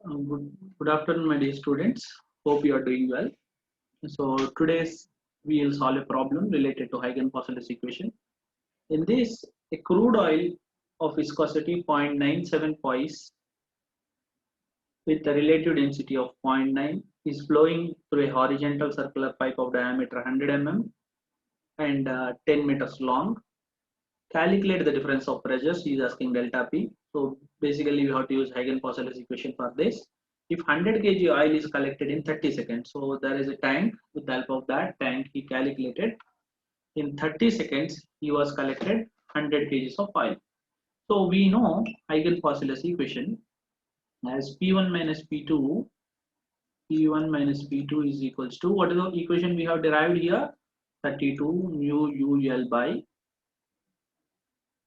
Good afternoon, my dear students. Hope you are doing well. So today's we will solve a problem related to Huygens-Poiseuille's equation. In this, a crude oil of viscosity 0.97 poise with a relative density of 0.9 is flowing through a horizontal circular pipe of diameter 100 mm and 10 meters long. Calculate the difference of pressures. He is asking delta P. So basically, we have to use Huygens-Poiseuille's equation for this. If 100 kg oil is collected in 30 seconds, so there is a tank. With the help of that tank, he calculated in 30 seconds he was collected 100 kgs of oil. So we know Huygens-Poiseuille's equation as P1 minus P2. P1 minus P2 is equals to, what is the equation we have derived here? 32 mu UL by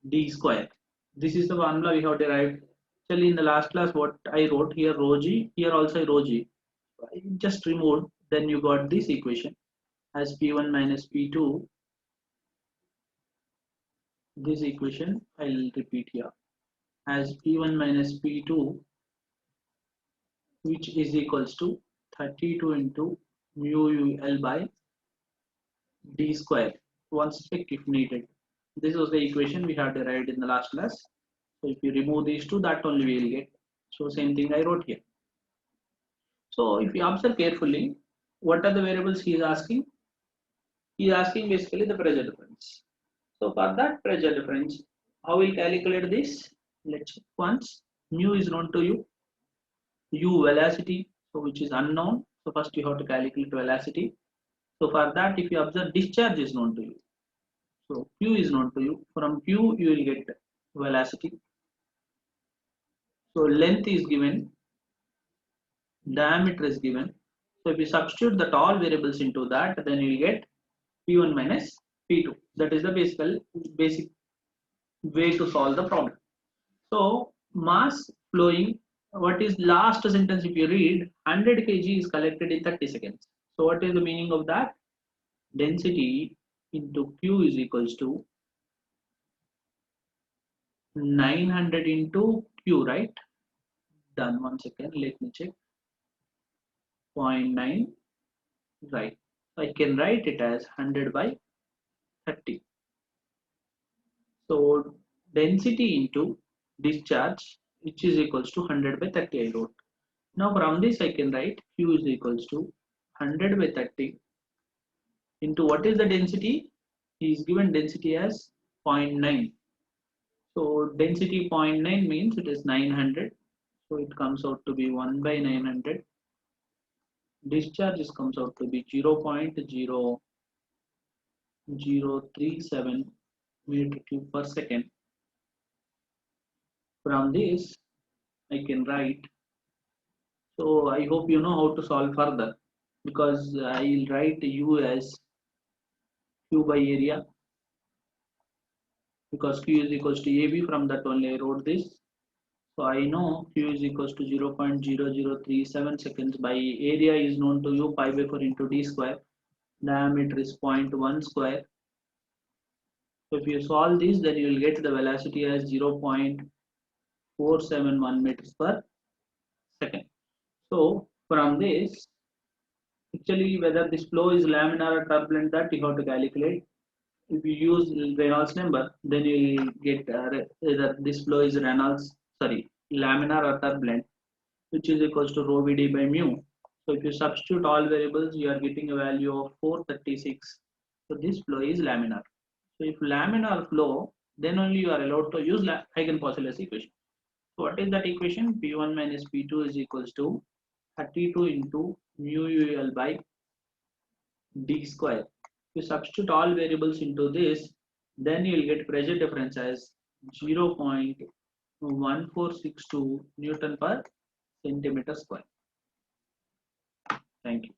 D square. This is the formula we have derived. Actually, in the last class, what I wrote here, rho g, here also rho g. I just removed, then you got this equation as P1 minus P2. This equation I'll repeat here as P1 minus P2, which is equals to 32 into mu UL by D square. Once check if needed. This was the equation we have derived in the last class. So if you remove these two, that only we will get. So same thing I wrote here. So if you observe carefully, what are the variables he is asking? He is asking basically the pressure difference. So for that pressure difference, how we calculate this? Let's check once. Mu is known to you. U velocity, so which is unknown. So first you have to calculate velocity. So for that, if you observe, discharge is known to you. So Q is known to you. From Q you will get velocity. So length is given, diameter is given. So if you substitute that all variables into that, then you will get P1 minus P2. That is the basic way to solve the problem. So mass flowing, what is last sentence if you read, 100 kg is collected in 30 seconds. So what is the meaning of that? Density into Q is equals to 900 into Q, right? Done. 1 second, let me check. 0.9, right. I can write it as 100 by 30. So density into discharge, which is equals to 100 by 30 I wrote. Now from this I can write Q is equals to 100 by 30 into what is the density? He is given density as 0.9. So density 0.9 means it is 900. So it comes out to be 1 by 900. Discharge comes out to be 0.0037 meter cube per second. From this I can write. So I hope you know how to solve further, because I will write U as Q by area, because Q is equals to AB. From that only I wrote this. So I know Q is equals to 0.0037 seconds by area is known to you, pi by 4 into D square. Diameter is 0.1 square. So if you solve this, then you will get the velocity as 0.471 meters per second. So from this, actually whether this flow is laminar or turbulent, that you have to calculate. If you use Reynolds number, then you will get either this flow is laminar or turbulent, which is equals to rho Vd by mu. So if you substitute all variables, you are getting a value of 436. So this flow is laminar. So if laminar flow, then only you are allowed to use Huygens-Poiseuille's equation. So what is that equation? P1 minus P2 is equals to 32 into mu UL by D square. You substitute all variables into this, then you will get pressure difference as 0.1462 Newton per centimeter square. Thank you.